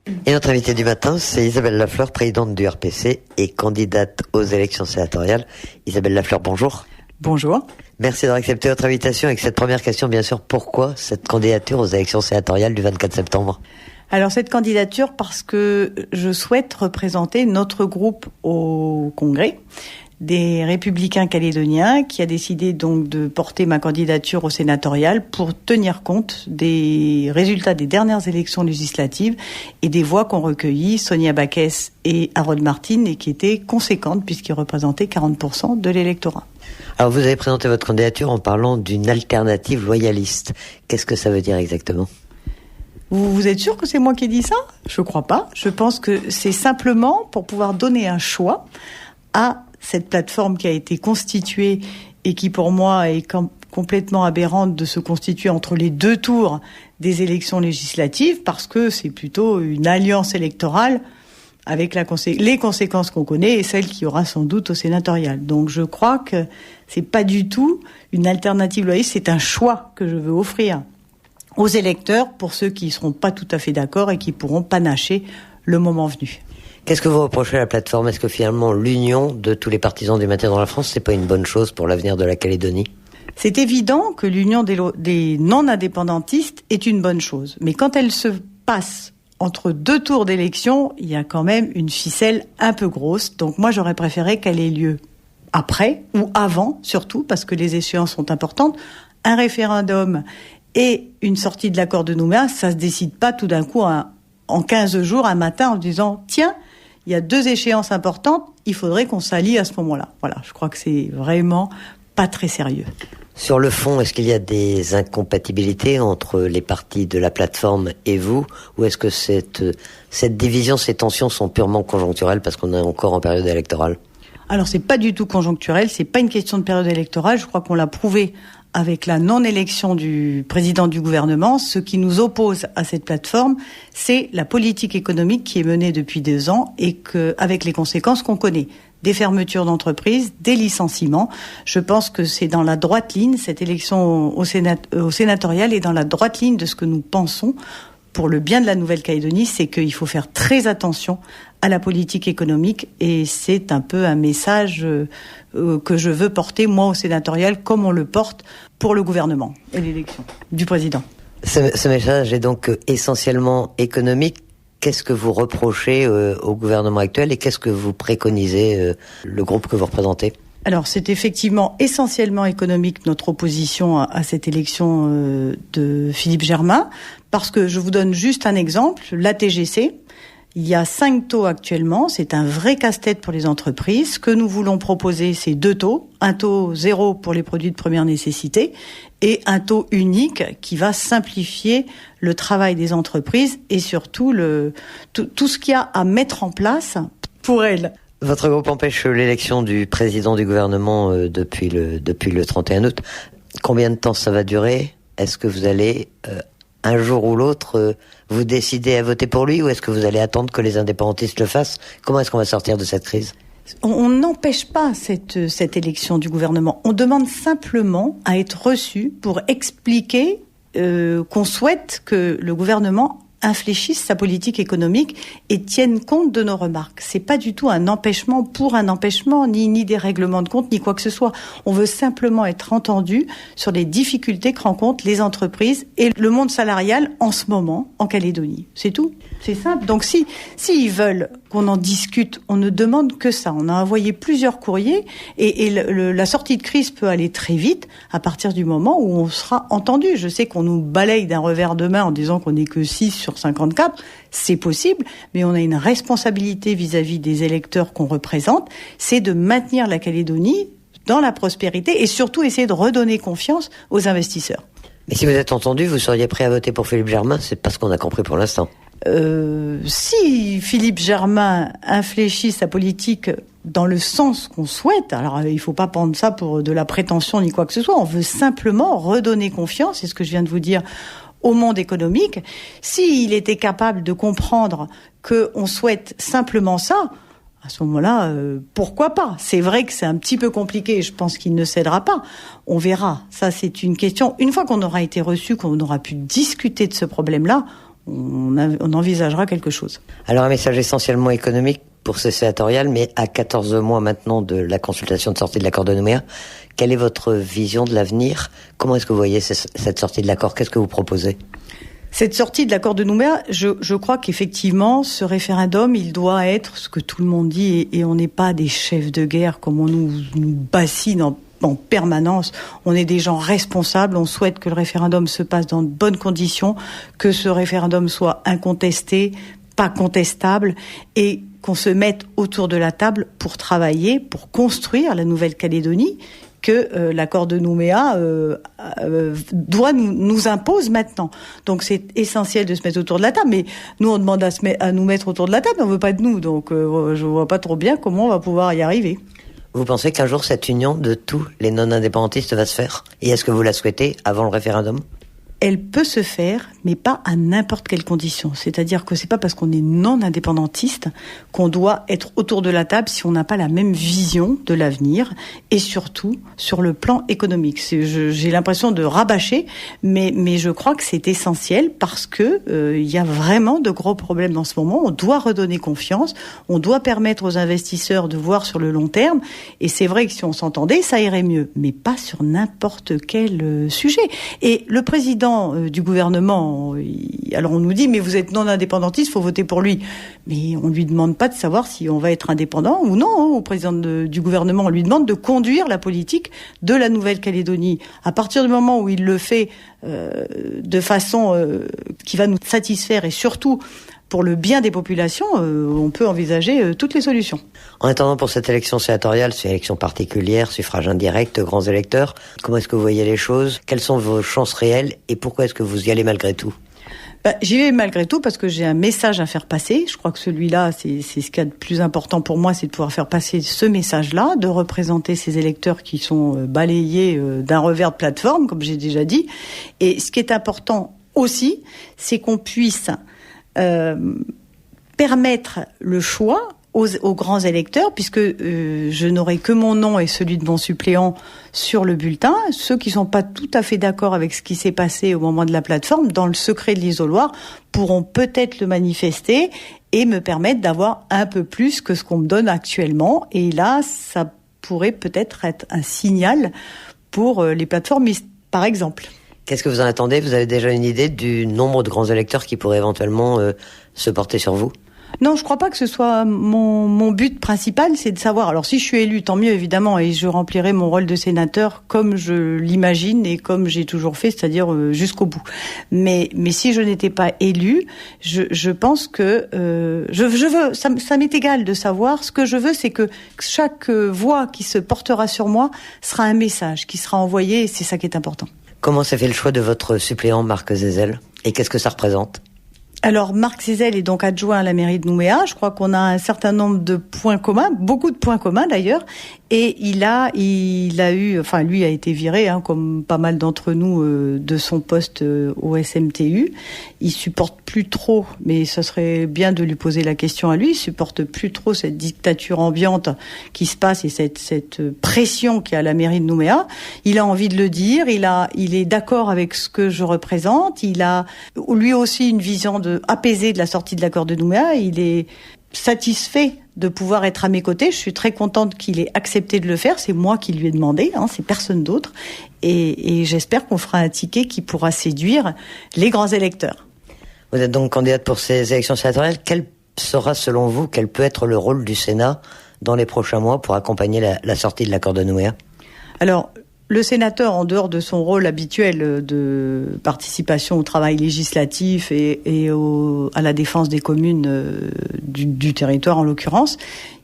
Et notre invitée du matin, c'est Isabelle Lafleur, présidente du RPC et candidate aux élections sénatoriales. Isabelle Lafleur, bonjour. Bonjour. Merci d'avoir accepté notre invitation. Avec cette première question, bien sûr, pourquoi cette candidature aux élections sénatoriales du 24 septembre ? Alors cette candidature parce que je souhaite représenter notre groupe au Congrès des Républicains calédoniens qui a décidé donc de porter ma candidature au sénatorial pour tenir compte des résultats des dernières élections législatives et des voix qu'ont recueillies Sonia Backès et Harold Martin et qui étaient conséquentes puisqu'ils représentaient 40% de l'électorat. Alors vous avez présenté votre candidature en parlant d'une alternative loyaliste. Qu'est-ce que ça veut dire exactement ? Vous êtes sûr que c'est moi qui ai dit ça ? Je crois pas. Je pense que c'est simplement pour pouvoir donner un choix à cette plateforme qui a été constituée et qui pour moi est complètement aberrante de se constituer entre les deux tours des élections législatives parce que c'est plutôt une alliance électorale avec les conséquences qu'on connaît et celles qu'il y aura sans doute au sénatorial. Donc je crois que c'est pas du tout une alternative loyaliste, c'est un choix que je veux offrir aux électeurs pour ceux qui ne seront pas tout à fait d'accord et qui pourront panacher le moment venu. Qu'est-ce que vous reprochez à la plateforme ? Est-ce que finalement l'union de tous les partisans du maintien dans la France, c'est pas une bonne chose pour l'avenir de la Calédonie ? C'est évident que l'union des non-indépendantistes est une bonne chose. Mais quand elle se passe entre deux tours d'élection, il y a quand même une ficelle un peu grosse. Donc moi, j'aurais préféré qu'elle ait lieu après ou avant, surtout, parce que les échéances sont importantes. Un référendum et une sortie de l'accord de Nouméa, ça se décide pas tout d'un coup en 15 jours, un matin, en disant « Tiens, il y a deux échéances importantes, il faudrait qu'on s'allie à ce moment-là. » Voilà, je crois que c'est vraiment pas très sérieux. Sur le fond, est-ce qu'il y a des incompatibilités entre les partis de la plateforme et vous ? Ou est-ce que cette division, ces tensions sont purement conjoncturelles parce qu'on est encore en période électorale ? Alors, c'est pas du tout conjoncturel, c'est pas une question de période électorale. Je crois qu'on l'a prouvé avec la non-élection du président du gouvernement. Ce qui nous oppose à cette plateforme, c'est la politique économique qui est menée depuis 2 ans et avec les conséquences qu'on connaît. Des fermetures d'entreprises, des licenciements. Je pense que c'est dans la droite ligne, cette élection au sénatorial est dans la droite ligne de ce que nous pensons pour le bien de la Nouvelle-Calédonie, c'est qu'il faut faire très attention à la politique économique et c'est un peu un message que je veux porter, moi, au sénatorial, comme on le porte pour le gouvernement et l'élection du président. Ce message est donc essentiellement économique. Qu'est-ce que vous reprochez au gouvernement actuel et qu'est-ce que vous préconisez, le groupe que vous représentez ? Alors, c'est effectivement essentiellement économique notre opposition à cette élection de Philippe Germain, parce que je vous donne juste un exemple, la TGC. Il y a 5 taux actuellement, c'est un vrai casse-tête pour les entreprises. Ce que nous voulons proposer, c'est 2 taux. Un taux 0 pour les produits de première nécessité et un taux unique qui va simplifier le travail des entreprises et surtout tout ce qu'il y a à mettre en place pour elles. Votre groupe empêche l'élection du président du gouvernement depuis le 31 août. Combien de temps ça va durer ? Est-ce que vous allez, un jour ou l'autre, vous décider à voter pour lui ou est-ce que vous allez attendre que les indépendantistes le fassent ? Comment est-ce qu'on va sortir de cette crise ? On n'empêche pas cette élection du gouvernement. On demande simplement à être reçu pour expliquer qu'on souhaite que le gouvernement infléchisse sa politique économique et tienne compte de nos remarques. C'est pas du tout un empêchement pour un empêchement, ni des règlements de compte, ni quoi que ce soit. On veut simplement être entendu sur les difficultés que rencontrent les entreprises et le monde salarial en ce moment en Calédonie. C'est tout. C'est simple. Donc si ils veulent qu'on en discute, on ne demande que ça. On a envoyé plusieurs courriers et la sortie de crise peut aller très vite à partir du moment où on sera entendu. Je sais qu'on nous balaye d'un revers de main en disant qu'on n'est que 6 sur 54. C'est possible, mais on a une responsabilité vis-à-vis des électeurs qu'on représente, c'est de maintenir la Calédonie dans la prospérité et surtout essayer de redonner confiance aux investisseurs. Mais si vous êtes entendu, vous seriez prêt à voter pour Philippe Germain, c'est pas ce qu'on a compris pour l'instant. Si Philippe Germain infléchit sa politique dans le sens qu'on souhaite, alors il ne faut pas prendre ça pour de la prétention ni quoi que ce soit, on veut simplement redonner confiance, c'est ce que je viens de vous dire, au monde économique. S'il était capable de comprendre qu'on souhaite simplement ça, à ce moment-là, pourquoi pas ? C'est vrai que c'est un petit peu compliqué, je pense qu'il ne cédera pas. On verra, ça c'est une question. Une fois qu'on aura été reçu, qu'on aura pu discuter de ce problème-là, on envisagera quelque chose. Alors un message essentiellement économique pour ces sénatoriales, mais à 14 mois maintenant de la consultation de sortie de l'accord de Nouméa, quelle est votre vision de l'avenir? Comment est-ce que vous voyez cette sortie de l'accord? Qu'est-ce que vous proposez? Cette sortie de l'accord de Nouméa, je crois qu'effectivement, ce référendum, il doit être ce que tout le monde dit, et on n'est pas des chefs de guerre comme on nous bassine en permanence. On est des gens responsables, on souhaite que le référendum se passe dans de bonnes conditions, que ce référendum soit incontesté, pas contestable, et qu'on se mette autour de la table pour travailler, pour construire la Nouvelle-Calédonie que l'accord de Nouméa nous impose maintenant. Donc c'est essentiel de se mettre autour de la table. Mais nous, on demande à nous mettre autour de la table, on veut pas de nous. Donc je vois pas trop bien comment on va pouvoir y arriver. Vous pensez qu'un jour cette union de tous les non-indépendantistes va se faire? Et est-ce que vous la souhaitez avant le référendum? Elle peut se faire, mais pas à n'importe quelle condition. C'est-à-dire que c'est pas parce qu'on est non indépendantiste qu'on doit être autour de la table si on n'a pas la même vision de l'avenir, et surtout sur le plan économique. J'ai l'impression de rabâcher, mais je crois que c'est essentiel parce que il y a vraiment de gros problèmes en ce moment. On doit redonner confiance, on doit permettre aux investisseurs de voir sur le long terme, et c'est vrai que si on s'entendait, ça irait mieux, mais pas sur n'importe quel sujet. Et le président du gouvernement, alors on nous dit mais vous êtes non indépendantiste, faut voter pour lui. Mais on lui demande pas de savoir si on va être indépendant ou non. Au président du gouvernement, on lui demande de conduire la politique de la Nouvelle-Calédonie. À partir du moment où il le fait de façon qui va nous satisfaire, et surtout pour le bien des populations, on peut envisager toutes les solutions. En attendant, pour cette élection sénatoriale, c'est une élection particulière, suffrage indirect, grands électeurs, comment est-ce que vous voyez les choses? Quelles sont vos chances réelles et pourquoi est-ce que vous y allez malgré tout? J'y vais malgré tout parce que j'ai un message à faire passer. Je crois que celui-là, c'est ce qu'il y a de plus important pour moi, c'est de pouvoir faire passer ce message-là, de représenter ces électeurs qui sont balayés d'un revers de plateforme, comme j'ai déjà dit. Et ce qui est important aussi, c'est qu'on puisse permettre le choix aux grands électeurs, puisque je n'aurai que mon nom et celui de mon suppléant sur le bulletin. Ceux qui sont pas tout à fait d'accord avec ce qui s'est passé au moment de la plateforme, dans le secret de l'isoloir, pourront peut-être le manifester et me permettre d'avoir un peu plus que ce qu'on me donne actuellement. Et là, ça pourrait peut-être être un signal pour les plateformistes, par exemple. Qu'est-ce que vous en attendez? Vous avez déjà une idée du nombre de grands électeurs qui pourraient éventuellement se porter sur vous? Non, je crois pas que ce soit mon but principal, c'est de savoir. Alors si je suis élue, tant mieux évidemment, et je remplirai mon rôle de sénateur comme je l'imagine et comme j'ai toujours fait, c'est-à-dire jusqu'au bout. Mais si je n'étais pas élue, je pense que je veux. Ça m'est égal de savoir. Ce que je veux, c'est que chaque voix qui se portera sur moi sera un message qui sera envoyé, et c'est ça qui est important. Comment s'est fait le choix de votre suppléant Marc Zézel et qu'est-ce que ça représente? Alors, Marc Zézel est donc adjoint à la mairie de Nouméa. Je crois qu'on a un certain nombre de points communs, beaucoup de points communs d'ailleurs. Et il a eu, enfin lui a été viré, comme pas mal d'entre nous, de son poste au SMTU. Il supporte plus trop, mais ce serait bien de lui poser la question à lui. Il supporte plus trop cette dictature ambiante qui se passe et cette pression qu'il y a à la mairie de Nouméa. Il a envie de le dire. Il est d'accord avec ce que je représente. Il a lui aussi une vision apaisée de la sortie de l'accord de Nouméa. Il est satisfait de pouvoir être à mes côtés. Je suis très contente qu'il ait accepté de le faire. C'est moi qui lui ai demandé, c'est personne d'autre. Et j'espère qu'on fera un ticket qui pourra séduire les grands électeurs. Vous êtes donc candidate pour ces élections sénatoriales. Quel sera, selon vous, quel peut être le rôle du Sénat dans les prochains mois pour accompagner la sortie de l'accord de Nouméa? Alors, le sénateur, en dehors de son rôle habituel de participation au travail législatif et à la défense des communes du territoire en l'occurrence,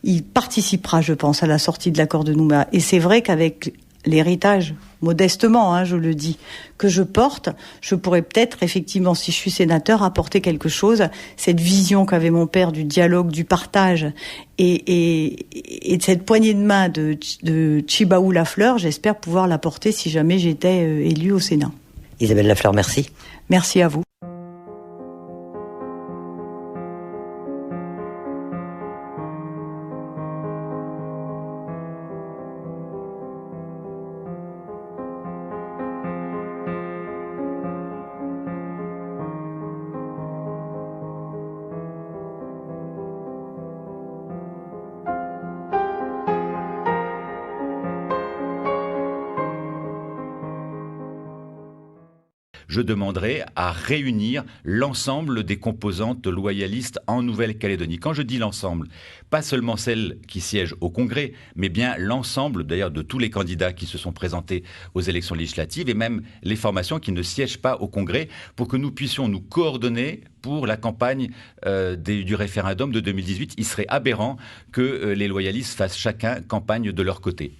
il participera, je pense, à la sortie de l'accord de Nouméa. Et c'est vrai qu'avec l'héritage, modestement, je le dis, que je porte, je pourrais peut-être, effectivement, si je suis sénateur, apporter quelque chose, cette vision qu'avait mon père du dialogue, du partage, et de cette poignée de main de Tjibaou Lafleur, j'espère pouvoir l'apporter si jamais j'étais élue au Sénat. Isabelle Lafleur, merci. Merci à vous. je demanderai à réunir l'ensemble des composantes loyalistes en Nouvelle-Calédonie. Quand je dis l'ensemble, pas seulement celles qui siègent au Congrès, mais bien l'ensemble d'ailleurs de tous les candidats qui se sont présentés aux élections législatives et même les formations qui ne siègent pas au Congrès pour que nous puissions nous coordonner pour la campagne du référendum de 2018. Il serait aberrant que les loyalistes fassent chacun campagne de leur côté.